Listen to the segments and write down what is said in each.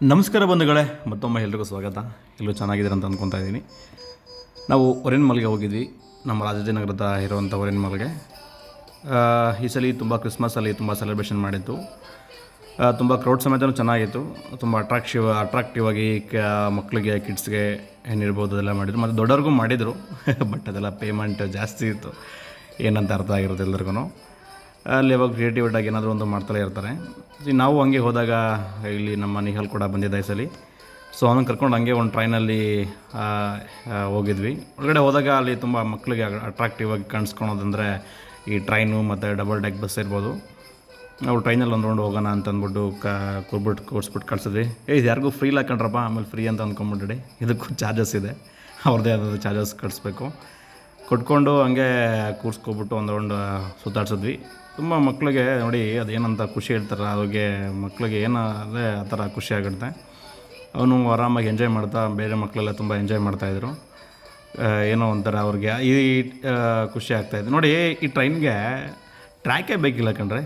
ನಮಸ್ಕಾರ ಬಂಧುಗಳೇ, ಮತ್ತೊಮ್ಮೆ ಎಲ್ರಿಗೂ ಸ್ವಾಗತ. ಎಲ್ಲರೂ ಚೆನ್ನಾಗಿದ್ದೀರ ಅಂತ ಅಂದ್ಕೊತಾ ಇದ್ದೀನಿ. ನಾವು ಒರೇನ್ಮಲ್ಗೆ ಹೋಗಿದ್ವಿ, ನಮ್ಮ ರಾಜಾಜಿನಗರದ ಇರುವಂಥ ಒರೇನ್ಮಲ್ಗೆ. ಈ ಸಲ ತುಂಬ ಕ್ರಿಸ್ಮಸಲ್ಲಿ ತುಂಬ ಸೆಲೆಬ್ರೇಷನ್ ಮಾಡಿತ್ತು. ತುಂಬ ಕ್ರೌಡ್ ಸಮೇತನೂ ಚೆನ್ನಾಗಿತ್ತು. ತುಂಬ ಅಟ್ರಾಕ್ಟಿವ್ ಆಗಿ ಮಕ್ಕಳಿಗೆ, ಕಿಡ್ಸ್ಗೆ ಏನಿರ್ಬೋದು ಅದೆಲ್ಲ ಮಾಡಿದರು. ಮತ್ತು ದೊಡ್ಡವ್ರಿಗೂ ಮಾಡಿದರು. ಬಟ್ ಅದೆಲ್ಲ ಪೇಮೆಂಟ್ ಜಾಸ್ತಿ ಇತ್ತು, ಏನಂತ ಅರ್ಥ ಆಗಿರುತ್ತೆ ಎಲ್ರಿಗೂ. ಅಲ್ಲಿ ಯಾವಾಗ ಕ್ರಿಯೇಟಿವಿಟಾಗಿ ಏನಾದರೂ ಒಂದು ಮಾಡ್ತಲೇ ಇರ್ತಾರೆ. ನಾವು ಹಂಗೆ ಹೋದಾಗ ಇಲ್ಲಿ ನಮ್ಮ ನಿಹಲ್ ಕೂಡ ಬಂದಿದ್ದ ಈ ಸಲ. ಸೊ ಅವನು ಕರ್ಕೊಂಡು ಹಂಗೆ ಒಂದು ಟ್ರೈನಲ್ಲಿ ಹೋಗಿದ್ವಿ. ಒಳಗಡೆ ಹೋದಾಗ ಅಲ್ಲಿ ತುಂಬ ಮಕ್ಕಳಿಗೆ ಅಟ್ರಾಕ್ಟಿವ್ ಆಗಿ ಕಾಣಿಸ್ಕೊಳೋದಂದರೆ ಈ ಟ್ರೈನು ಮತ್ತು ಡಬಲ್ ಡೆಕ್ ಬಸ್ ಇರ್ಬೋದು. ನಾವು ಟ್ರೈನಲ್ಲಿ ಒಂದು ರೌಂಡ್ ಹೋಗೋಣ ಅಂತಂದ್ಬಿಟ್ಟು ಕೂರಿಸ್ಬಿಟ್ಟು ಕಳಿಸಿದ್ವಿ. ಇದು ಯಾರಿಗೂ ಫ್ರೀ ಇಲ್ಲ ಕಣ್ರಪ್ಪ, ಆಮೇಲೆ ಫ್ರೀ ಅಂತ ಅಂದ್ಕೊಂಬಿಟ್ಟಿ. ಇದಕ್ಕೂ ಚಾರ್ಜಸ್ ಇದೆ, ಅವ್ರದ್ದೇ ಆದ ಚಾರ್ಜಸ್ ಕಳಿಸ್ಬೇಕು. ಕೊಟ್ಕೊಂಡು ಹಂಗೆ ಕೂರಿಸ್ಕೊಬಿಟ್ಟು ಒಂದು ರೌಂಡ್ ಸುತ್ತಾಡ್ಸಿದ್ವಿ. ತುಂಬ ಮಕ್ಕಳಿಗೆ ನೋಡಿ ಅದೇನಂತ ಖುಷಿ ಹೇಳ್ತಾರೆ, ಅವ್ರಿಗೆ ಮಕ್ಕಳಿಗೆ ಏನು ಅದೇ ಆ ಥರ ಖುಷಿ ಆಗುತ್ತೆ. ಅವನು ಆರಾಮಾಗಿ ಎಂಜಾಯ್ ಮಾಡ್ತಾ, ಬೇರೆ ಮಕ್ಕಳೆಲ್ಲ ತುಂಬ ಎಂಜಾಯ್ ಮಾಡ್ತಾಯಿದ್ರು. ಏನೋ ಒಂಥರ ಅವ್ರಿಗೆ ಈ ಖುಷಿ ಆಗ್ತಾಯಿತ್ತು. ನೋಡಿ, ಈ ಟ್ರೈನ್ಗೆ ಟ್ರ್ಯಾಕೇ ಬೇಕಿಲ್ಲ ಕಣ್ರೆ.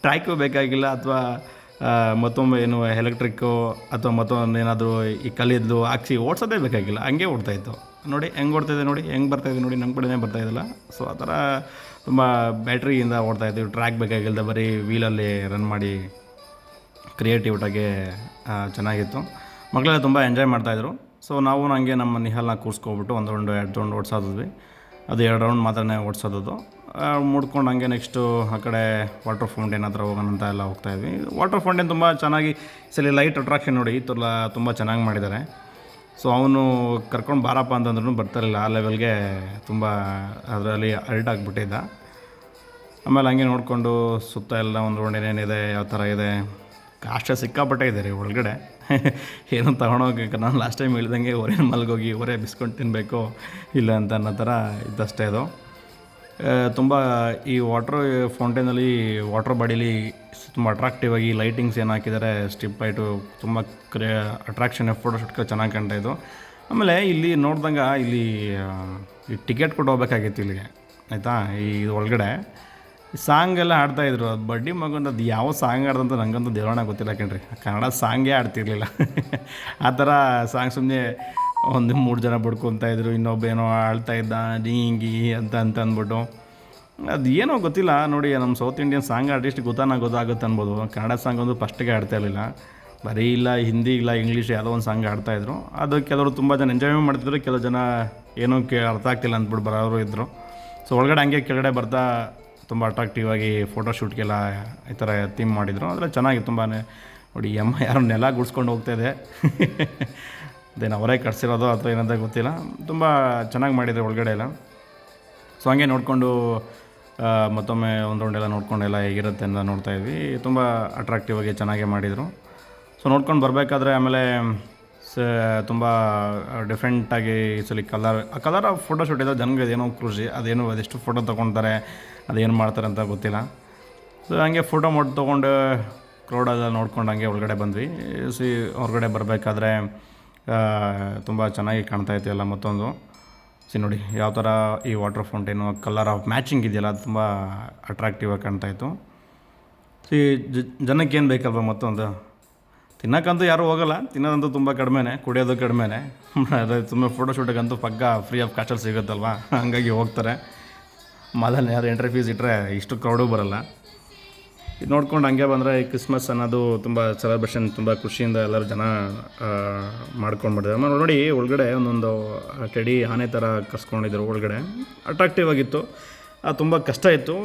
ಟ್ರ್ಯಾಕು ಬೇಕಾಗಿಲ್ಲ, ಅಥವಾ ಮತ್ತೊಮ್ಮೆ ಏನು ಎಲೆಕ್ಟ್ರಿಕ್ಕು ಅಥವಾ ಮತ್ತೊಂದು ಏನಾದರೂ ಈ ಕಲ್ಲಿದ್ದು ಹಾಕ್ಸಿ ಓಡಿಸೋದೇ ಬೇಕಾಗಿಲ್ಲ, ಹಂಗೆ ಓಡ್ತಾಯಿತ್ತು. ನೋಡಿ ಹೆಂಗೆ ಓಡ್ತಾಯಿದೆ, ನೋಡಿ ಹೆಂಗೆ ಬರ್ತಾಯಿದೆ, ನೋಡಿ ನಮ್ಮ ಕಡೆನೇ ಬರ್ತಾಯಿದ್ದಿಲ್ಲ. ಸೊ ಆ ಥರ ತುಂಬ ಬ್ಯಾಟ್ರಿಯಿಂದ ಓಡ್ತಾಯಿದ್ವಿ. ಟ್ರ್ಯಾಕ್ ಬೇಕಾಗಿಲ್ಲದೆ ಬರೀ ವೀಲಲ್ಲಿ ರನ್ ಮಾಡಿ ಕ್ರಿಯೇಟಿವಿಟಾಗಿ ಚೆನ್ನಾಗಿತ್ತು. ಮಕ್ಕಳೆಲ್ಲ ತುಂಬ ಎಂಜಾಯ್ ಮಾಡ್ತಾಯಿದ್ರು. ಸೊ ನಾವು ಹಂಗೆ ನಮ್ಮ ನಿಹಲ್ನ ಕೂರಿಸ್ಕೊಬಿಟ್ಟು ಒಂದು ರೌಂಡ್ 2 ರೌಂಡ್ ಓಡಿಸೋದ್ವಿ. ಅದು 2 ರೌಂಡ್ ಮಾತ್ರನೇ ಓಡಿಸೋದು. ಮುಡ್ಕೊಂಡು ಹಂಗೆ ನೆಕ್ಸ್ಟು ಆ ಕಡೆ ವಾಟರ್ ಫೌಂಟೇನ್ ಹತ್ರ ಹೋಗೋಣ ಅಂತ ಎಲ್ಲ ಹೋಗ್ತಾಯಿದ್ವಿ. ವಾಟರ್ ಫೌಂಟೇನ್ ತುಂಬ ಚೆನ್ನಾಗಿ ಸಲ ಲೈಟ್ ಅಟ್ರಾಕ್ಷನ್ ನೋಡಿ ತುಂಬ ಚೆನ್ನಾಗಿ ಮಾಡಿದ್ದಾರೆ. ಸೊ ಅವನು ಕರ್ಕೊಂಡು ಬಾರಪ್ಪ ಅಂತಂದ್ರೂ ಬರ್ತಾರಿಲ್ಲ, ಆ ಲೆವೆಲ್ಗೆ ತುಂಬ ಅದರಲ್ಲಿ ಅಲ್ಟ್ ಆಗಿಬಿಟ್ಟಿದ್ದ. ಆಮೇಲೆ ಹಂಗೆ ನೋಡಿಕೊಂಡು ಸುತ್ತ ಎಲ್ಲ ಒಂದು ರೌಂಡ್ ಏನೇನಿದೆ, ಯಾವ ಥರ ಇದೆ, ಕಾಷ್ಟ ಸಿಕ್ಕಾಪಟ್ಟೆ ಇದೆ ರೀ ಒಳಗಡೆ. ಏನೋ ತೊಗೊಂಡೋಗಿ ನಾನು ಲಾಸ್ಟ್ ಟೈಮ್ ಹೇಳ್ದಂಗೆ ಒರೇನ್ಮಲ್ಗೋಗಿ ಒರೇ ಬಿಸ್ಕೊಂಡು ತಿನ್ನಬೇಕು ಇಲ್ಲ ಅಂತ ಅನ್ನೋ ಥರ ಇದ್ದಷ್ಟೇ ಅದು. ತುಂಬ ಈ ವಾಟರ್ ಫೌಂಟೇನಲ್ಲಿ ವಾಟರ್ ಬಾಡೀಲಿ ತುಂಬ ಅಟ್ರಾಕ್ಟಿವ್ ಆಗಿ ಲೈಟಿಂಗ್ಸ್ ಏನು ಹಾಕಿದ್ದಾರೆ, ಸ್ಟ್ರಿಪ್ ಲೈಟು ತುಂಬ ಅಟ್ರಾಕ್ಷನ್, ಫೋಟೋಶೂಟ್ಗೆ ಚೆನ್ನಾಗಿ ಕಾಣ್ತಾಯಿತ್ತು. ಆಮೇಲೆ ಇಲ್ಲಿ ನೋಡ್ದಂಗೆ ಇಲ್ಲಿ ಈ ಟಿಕೆಟ್ ಕೊಟ್ಟು ಹೋಗ್ಬೇಕಾಗಿತ್ತು ಇಲ್ಲಿಗೆ, ಆಯಿತಾ. ಈ ಒಳಗಡೆ ಸಾಂಗ್ ಎಲ್ಲ ಆಡ್ತಾಯಿದ್ರು. ಅದು ಬಡ್ಡಿ ಮಗಂದು ಅದು ಯಾವ ಸಾಂಗ್ ಆಡ್ದಂತ ನನಗಂತೂ ದೇವರಣ ಗೊತ್ತಿಲ್ಲ ಕಣ್ರಿ. ಕನ್ನಡ ಸಾಂಗೇ ಆಡ್ತಿರ್ಲಿಲ್ಲ. ಆ ಥರ ಸಾಂಗ್ ಸುಮ್ಮನೆ 1-3 ಜನ ಬಡ್ಕೊತಾಯಿದ್ರು, ಇನ್ನೊಬ್ಬ ಏನೋ ಆಳ್ತಾಯಿದ್ದ ಹಿಂಗಿ ಅಂತ ಅಂದ್ಬಿಟ್ಟು. ಅದು ಏನೋ ಗೊತ್ತಿಲ್ಲ ನೋಡಿ. ನಮ್ಮ ಸೌತ್ ಇಂಡಿಯನ್ ಸಾಂಗ್ ಆರ್ಟಿಸ್ಟ್ ಗೊತ್ತಾಗುತ್ತೆ ಅನ್ಬೋದು. ಕನ್ನಡ ಸಾಂಗ್ ಒಂದು ಫಸ್ಟಿಗೆ ಆಡ್ತಾ ಇರಲಿಲ್ಲ, ಬರೀ ಇಲ್ಲ ಹಿಂದಿ ಇಲ್ಲ ಇಂಗ್ಲೀಷ್ ಯಾವುದೋ ಒಂದು ಸಾಂಗ್ ಆಡ್ತಾಯಿದ್ರು. ಅದು ಕೆಲವರು ತುಂಬ ಜನ ಎಂಜಾಯ್ ಮಾಡ್ತಿದ್ರು, ಕೆಲವು ಜನ ಏನೋ ಅರ್ಥ ಆಗ್ತಿಲ್ಲ ಅಂದ್ಬಿಟ್ಟು ಬರೋರು ಇದ್ದರು. ಸೊ ಒಳಗಡೆ ಹಂಗೆ ಕೆಳಗಡೆ ಬರ್ತಾ ತುಂಬ ಅಟ್ರಾಕ್ಟಿವ್ ಆಗಿ ಫೋಟೋಶೂಟ್ಗೆಲ್ಲ ಈ ಥರ ಥೀಮ್ ಮಾಡಿದರು. ಅದೆಲ್ಲ ಚೆನ್ನಾಗಿ ತುಂಬಾ ನೋಡಿ. ಯಾರು ನೆಲ ಗುಡ್ಸ್ಕೊಂಡು ಹೋಗ್ತಾಯಿದೆ. ಅದೇನು ಅವರೇ ಕಟ್ಸಿರೋದು ಅಥವಾ ಏನಂತ ಗೊತ್ತಿಲ್ಲ. ತುಂಬ ಚೆನ್ನಾಗಿ ಮಾಡಿದ್ದಾರೆ ಒಳಗಡೆ ಎಲ್ಲ. ಸೊ ಹಂಗೆ ನೋಡಿಕೊಂಡು ಮತ್ತೊಮ್ಮೆ ಒಂದು ರೌಂಡೆಲ್ಲ ನೋಡ್ಕೊಂಡೆಲ್ಲ ಹೇಗಿರುತ್ತೆ ಅಂತ ನೋಡ್ತಾಯಿದ್ವಿ. ತುಂಬ ಅಟ್ರಾಕ್ಟಿವ್ ಆಗಿ ಚೆನ್ನಾಗೇ ಮಾಡಿದರು. ಸೊ ನೋಡ್ಕೊಂಡು ಬರಬೇಕಾದ್ರೆ ಆಮೇಲೆ ತುಂಬ ಡಿಫ್ರೆಂಟಾಗಿ ಈ ಸಲ ಕಲರ್ ಆಫ್ ಫೋಟೋಶೂಟ್ ಇದೆ. ಜನಗಳಿಗೆ ಏನೋ ಖುಷಿ, ಅದೇನು ಅದೆಷ್ಟು ಫೋಟೋ ತೊಗೊಳ್ತಾರೆ, ಅದೇನು ಮಾಡ್ತಾರೆ ಅಂತ ಗೊತ್ತಿಲ್ಲ. ಸೊ ಹಂಗೆ ಫೋಟೋ ತೊಗೊಂಡು ಕ್ರೌಡೆಲ್ಲ ನೋಡ್ಕೊಂಡು ಹಂಗೆ ಒಳಗಡೆ ಬಂದ್ವಿ. ಹೊರಗಡೆ ಬರಬೇಕಾದ್ರೆ ತುಂಬ ಚೆನ್ನಾಗಿ ಕಾಣ್ತಾಯಿತ್ತು ಎಲ್ಲ. ಮತ್ತೊಂದು ನೋಡಿ ಯಾವ ಥರ ಈ water fountain colour of matching ಇದೆಯಲ್ಲ, ಅದು ತುಂಬ ಅಟ್ರಾಕ್ಟಿವ್ ಆಗಿ ಕಾಣ್ತಾಯಿತ್ತು. ಜನಕ್ಕೇನು ಬೇಕಲ್ವ, ಮತ್ತೊಂದು ತಿನ್ನೋಕ್ಕಂತೂ ಯಾರೂ ಹೋಗೋಲ್ಲ, ತಿನ್ನೋದಂತೂ ತುಂಬ ಕಡಿಮೆನೇ, ಕುಡಿಯೋದು ಕಡಿಮೆನೇ. ಅದೇ ತುಂಬ ಫೋಟೋಶೂಟಿಗಂತೂ ಪಕ್ಕ ಫ್ರೀ ಆಫ್ ಕಾಸ್ಟಲ್ಲಿ ಸಿಗುತ್ತಲ್ವ, ಹಂಗಾಗಿ ಹೋಗ್ತಾರೆ. ಮೊದಲು ಯಾರು ಎಂಟ್ರಿ ಫೀಸ್ ಇಟ್ಟರೆ ಇಷ್ಟು ಕ್ರೌಡು ಬರೋಲ್ಲ. ಇದು ನೋಡ್ಕೊಂಡು ಹಂಗೆ ಬಂದರೆ ಈ ಕ್ರಿಸ್ಮಸ್ ಅನ್ನೋದು ತುಂಬ ಸೆಲೆಬ್ರೇಷನ್ ತುಂಬ ಖುಷಿಯಿಂದ ಎಲ್ಲರೂ ಜನ ಮಾಡ್ಕೊಂಡ್ಬಿಟ್ಟಿದ್ದಾರೆ. ಆಮೇಲೆ ನೋಡಿ ಒಳಗಡೆ ಒಂದೊಂದು ಟೆಡಿ ಆನೆ ಥರ ಕರ್ಸ್ಕೊಂಡಿದ್ರು ಒಳಗಡೆ. ಅಟ್ರಾಕ್ಟಿವ್ ಆಗಿತ್ತು. ಅದು ತುಂಬ ಕಷ್ಟ ಇತ್ತು.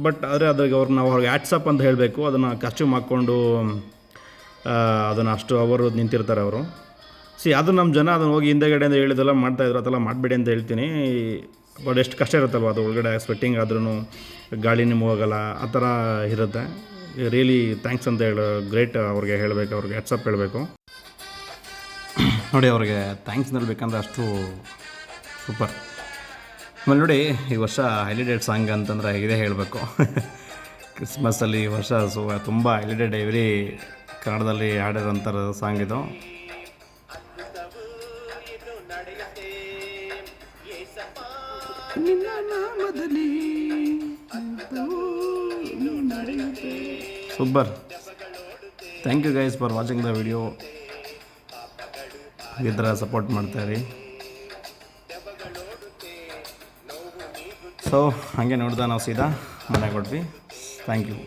ಬಟ್ ಆದರೆ ಅದ್ರಿಗೆ ನಾವು ಅವ್ರಿಗೆ ಆ್ಯಟ್ಸಪ್ ಅಂತ ಹೇಳಬೇಕು. ಅದನ್ನು ಕಾಸ್ಟ್ಯೂಮ್ ಹಾಕ್ಕೊಂಡು ಅದನ್ನು ಅಷ್ಟು ಅವರು ನಿಂತಿರ್ತಾರೆ ಅವರು. ಅದು ನಮ್ಮ ಜನ ಅದನ್ನು ಹೋಗಿ ಹಿಂದೆಗಡೆಯಿಂದ ಹೇಳಿದೆಲ್ಲ ಮಾಡ್ತಾಯಿದ್ರು. ಅದೆಲ್ಲ ಮಾಡಬೇಡಿ ಅಂತ ಹೇಳ್ತೀನಿ. ಬಟ್ ಎಷ್ಟು ಕಷ್ಟ ಇರುತ್ತಲ್ವ ಅದು ಒಳಗಡೆ, ಸ್ವೆಟ್ಟಿಂಗ್ ಆದ್ರೂ ಗಾಳಿ ನಿಮ್ಗೆ ಹೋಗೋಲ್ಲ, ಆ ಥರ ಇರುತ್ತೆ. ರಿಯಲಿ ಥ್ಯಾಂಕ್ಸ್ ಅಂತ ಗ್ರೇಟ್ ಅವ್ರಿಗೆ ಹೇಳಬೇಕು, ಅವ್ರಿಗೆ ಆ್ಯಟ್ಸಪ್ ಹೇಳಬೇಕು ನೋಡಿ. ಅವ್ರಿಗೆ ಥ್ಯಾಂಕ್ಸ್ ಹೇಳ್ಬೇಕಂದ್ರೆ ಅಷ್ಟು ಸೂಪರ್. ಆಮೇಲೆ ನೋಡಿ ಈ ವರ್ಷ ಹೈಲೈಟೆಡ್ ಸಾಂಗ್ ಅಂತಂದರೆ ಇದೇ ಹೇಳಬೇಕು. ಕ್ರಿಸ್ಮಸ್ಸಲ್ಲಿ ಈ ವರ್ಷ ತುಂಬ ಹೈಲೈಟೆಡ್ ಎವ್ರಿ ಕನ್ನಡದಲ್ಲಿ ಹಾಡಿರೋಂಥ ಸಾಂಗ್ ಇದು. Super. Thank you guys for watching the video. ಈ ಥರ ಸಪೋರ್ಟ್ ಮಾಡ್ತಾಯಿರಿ. ಸೊ ಹಾಗೆ ನೋಡ್ದೆ ನಾವು ಸೀದಾ ಮನೆಗೆ ಕೊಟ್ವಿ. Thank you.